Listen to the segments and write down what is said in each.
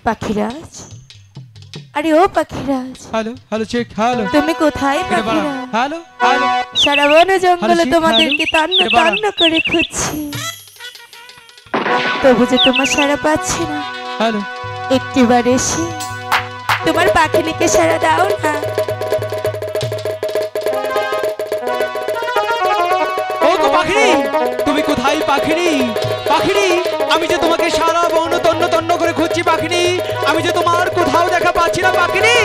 পাখিরাজ, আরে ও পাখিরাজ, হ্যালো হ্যালো চেক হ্যালো, তুমি কোথায় পাখিরাজ? হ্যালো হ্যালো, সারা বন জঙ্গলে হ্যালো, তোমাদেরকে তন্ন হ্যালো, তন্ন করে খুঁজছি, তবু যে তোমার সারা পাচ্ছি না। হ্যালো একটিবার এসে তোমার পাখিনিকে সারা দাও না। ও গো পাখিরি, তুমি কোথায় পাখিরি? পাখিরি, আমি যে তোমাকে সারা বন তন্ন তন্ন করে খুঁজছি পাখিরি, আমি যে তোমার কোথাও দেখা পাচ্ছি না পাখিরি।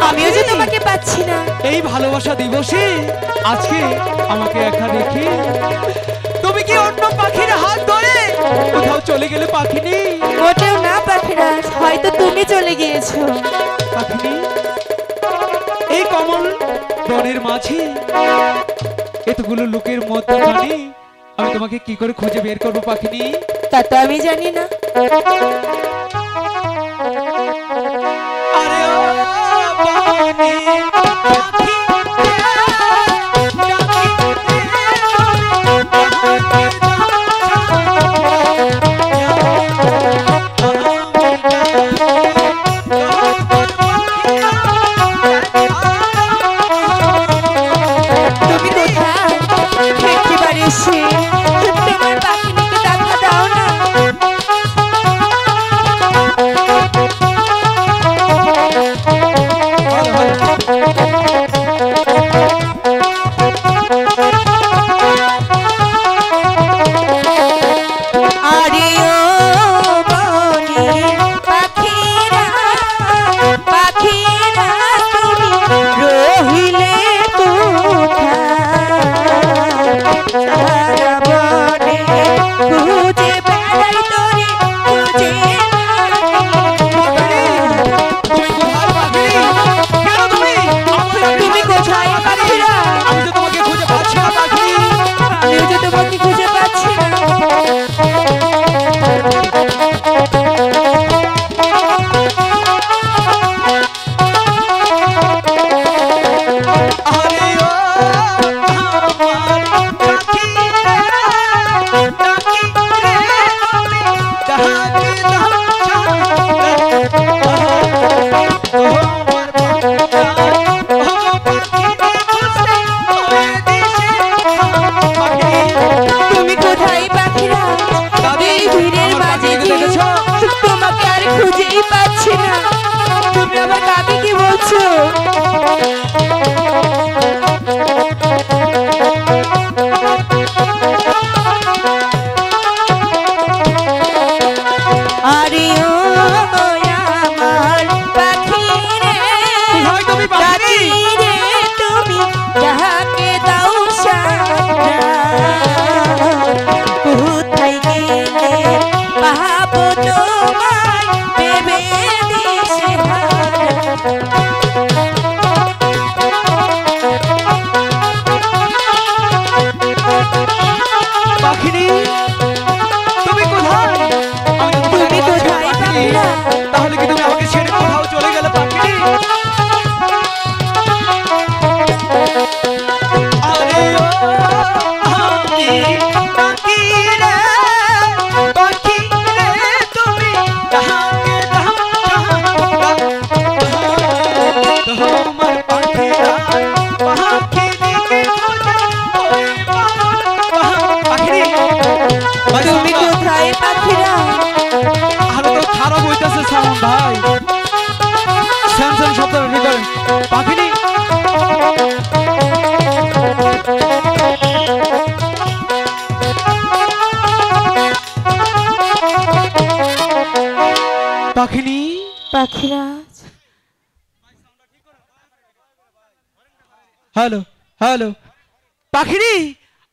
আমিও যে তোমাকে পাচ্ছি না। এই ভালোবাসা দিবসে আজকে আমাকে একা রেখে তুমি কি অন্য পাখির হাত ধরে কোথাও চলে গেলে পাখিনি? মোটেও না পাখিরাজ, হয়তো তুমি চলে গিয়েছো। পাখিনি, এই কমল বনের মাঝে এতগুলো লোকের মধ্যখানে আমি তোমাকে কি করে খুঁজে বের করবো পাখিনি? তা তো আমি জানি না। আরে ও বনে পাখি তুমি কোথায়? একটিবার এসে তোমার পাখিনিকে দেখা দাও না। আরে ও বনের পাখিরা, পাখিরা তুমি রহিলে কোথায়? সারা বনে খুঁজে বেড়াই তোরে, খুঁজে তুমি কোথায় পাখিরা? আমি তো তোমাকে খুঁজে পাচ্ছি না পাখিনি। আমিও যে তোমাকে খুঁজে পাচ্ছি না। আরে ও আমার পাখি রে, ডাকি রে আমি, ডাকি দাও ও আমার পাখিটা, ও পাখি রে খুঁজতে ওই দিশে পাখি। তুমি কোথায় পাখিরা? এই ভিড়ের মাঝে যে তোমাকে আর খুঁজেই পাচ্ছি না। তুমি আবার কাকে কি বলছো? আরে ও আমার পাখি রে, কোথায় তুমি পাখি? ডাকি রে তুমি, যাহাকে দাও সারা। কোথায় গেলে পাবো তোমায়, ভেবে দিশেহারা। পাখিনি, তুমি কোথায়? আমি তো তুমি তোমাকে পাচ্ছি না কোথায় পাখিনি। পাখিরা? তাহলে কি তুমি আমাকে ছেড়ে কোথাও চলে গেলে পাখিনি? আরে ও আমি পাখি রে, পাখি রে তুমি, ডাকে দাও তোমার পাখিরা, পাখিনিকে খুঁজে ওই পাখিনি। তুমি কোথায় পাখিরা? আরে তো খারাপ হইতাছে সাউন্ড ভাই, স্যামসাং শব্দ রেডি করেন পাখিনি। পাখিনি, পাখিরাজ, হ্যালো হ্যালো পাখিনি,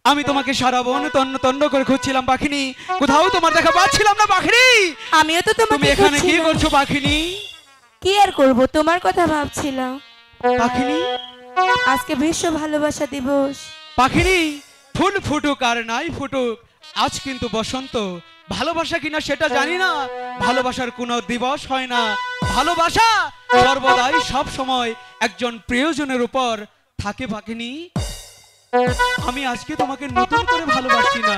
আমি তোমাকে সারা বন তন্ন তন্ন করে খুঁজছিলাম পাখিনি, কোথাও তোমার দেখা পাচ্ছিলাম না পাখিনি। আমিও তো তুমি তোমাকে এখানে কি খুঁজছিলাম। করছো পাখিনি? কি আর করব, তোমার কথা ভাবছিলাম। পাখিনি, আজকে বিশ্ব ভালোবাসা দিবস। পাখিনি, ফুল ফুটুক আর নাই ফুটুক, আজ কিন্তু বসন্ত। ভালোবাসা কিনা সেটা জানি না, ভালোবাসার কোনো দিবস হয় না। ভালোবাসা সর্বদাই সব সময় একজন প্রিয়জনের উপর থাকে পাখিনি। আমি আজকে তোমাকে নতুন করে ভালোবাসি না,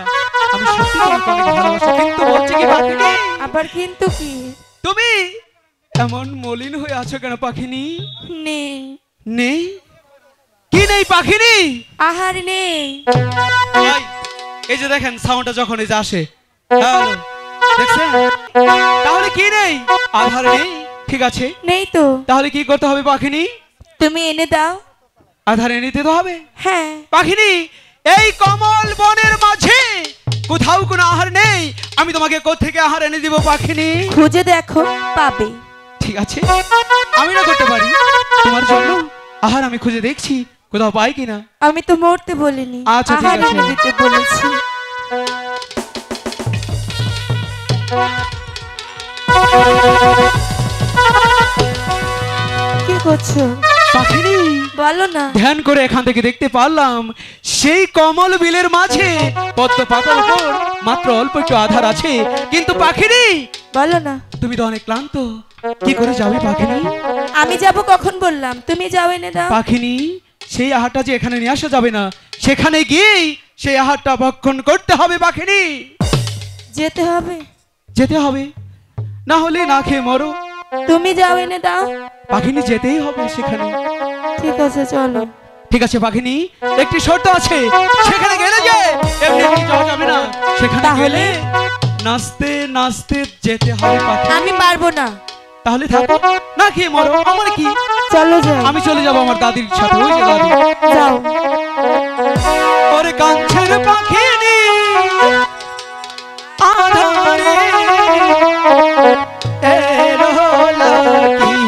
আমি সত্যি তোমাকে অনেক ভালোবাসি, কিন্তু বলছি কি পাখিনি, আবার কিন্তু কি? তুমি এমন মলিন হয়ে আছো কেন পাখিনি? নেই। নেই? কি নেই পাখিনি? আহার নেই। ভাই, এই যে দেখেন সাউন্ডটা যখন এই যে আসে, হ্যালো, দেখছেন? তাহলে কি নেই? আধার নেই, ঠিক আছে। নেই তো। তাহলে কি করতে হবে পাখিনি? তুমি এনে দাও। আধার এনে দিতে হবে। হ্যাঁ। পাখিনি, এই কমল বনের মাঝে কোথাও কোনো আহার নেই, আমি তোমাকে কোত্থেকে আহার এনে দিব পাখিনি? খুঁজে দেখো, পাবে। ঠিক আছে, আমি না করতে পারি, তোমার জন্য আহার আমি খুঁজে দেখছি কোথাও পাই কিনা। আমি তো মরতে বলিনি, আচ্ছা, ঠিক আহার আছে। এনে দিতে বলেছি। কি করছো পাখিনি, বলো না। ধ্যান করে এখান থেকে দেখতে পারলাম সেই কমল বিলের মাঝে পদ্ম পাতার উপর মাত্র অল্প একটু আধার আছে, কিন্তু পাখিনি বলো না। তুমি তো অনেক ক্লান্ত, কি করে যাবে পাখিনি? আমি যাব কখন বললাম, তুমি যাও এনে দাও। পাখিনি, সেই আহারটা যে এখানে নিয়ে আসা যাবে না, সেখানে গিয়েই সেই আহারটা ভক্ষণ করতে হবে পাখিনি। যেতে হবে। যেতে হবে, না হলে না খেয়ে মরো। তুমি যাও এনে দাও। পাখিনি, যেতেই হবে সেখানে। ঠিক আছে, চলো। ঠিক আছে পাখিনি, একটি শর্ত আছে, সেখানে গেলে যে এমনি এমনি যাওয়া যাবে না, সেখানে তাহলে? গেলে নাচতে নাচতে যেতে হবে পাখিনি। আমি পারবো না। তাহলে থাকো, না খেয়ে মরো, আমার কি। চলো যাও। আমি চলে যাবো আমার দাদির সাথে, ওই যে দাদি। যাও। ওরে কাঞ্চের পাখিনি আধারে এলো লাগি,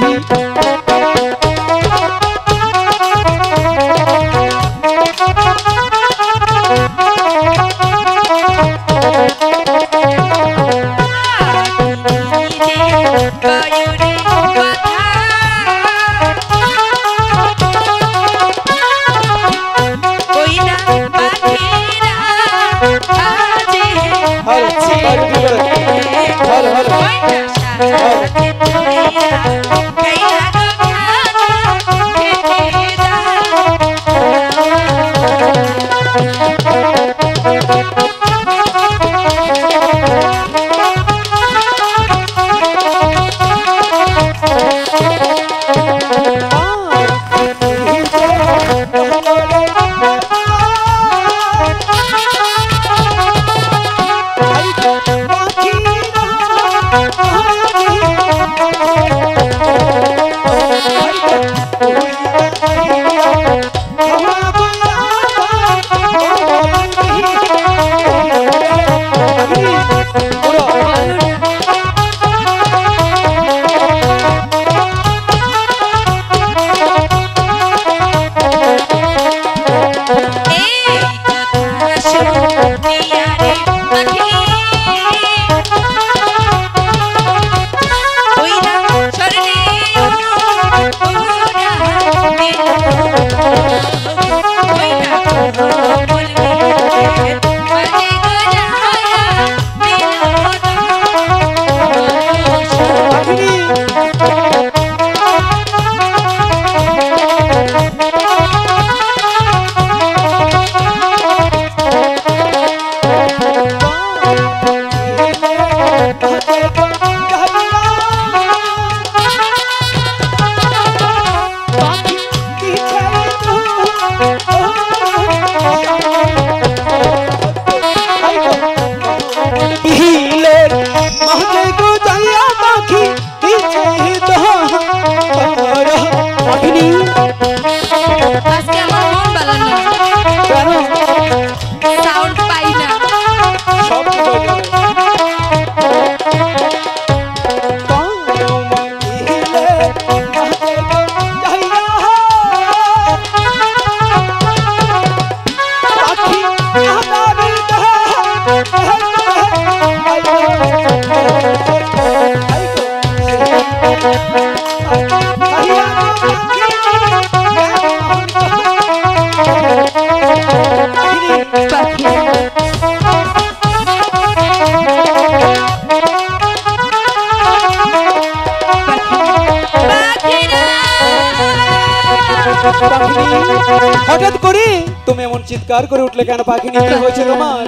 হঠাৎ করে তুমি এমন চিৎকার করে উঠলে কেন পাখিনি? কি হয়েছে তোমার?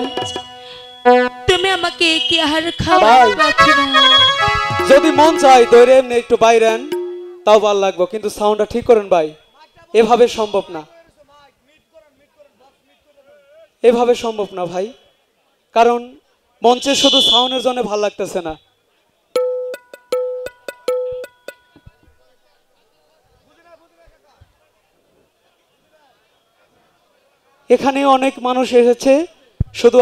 তুমি আমাকে কি আহার খাওয়াও পাখিরা? যদি মন চায় দৌড়ে এমনি একটু বাইরে আন, তাও ভালো লাগবে, কিন্তু সাউন্ডটা ঠিক করেন ভাই। এভাবে সম্ভব না, এভাবে সম্ভব না ভাই, কারণ মঞ্চে শুধু সাউন্ডের জন্য ভালো লাগতেছে না। এখানে অনেক মানুষ এসেছে, শুধু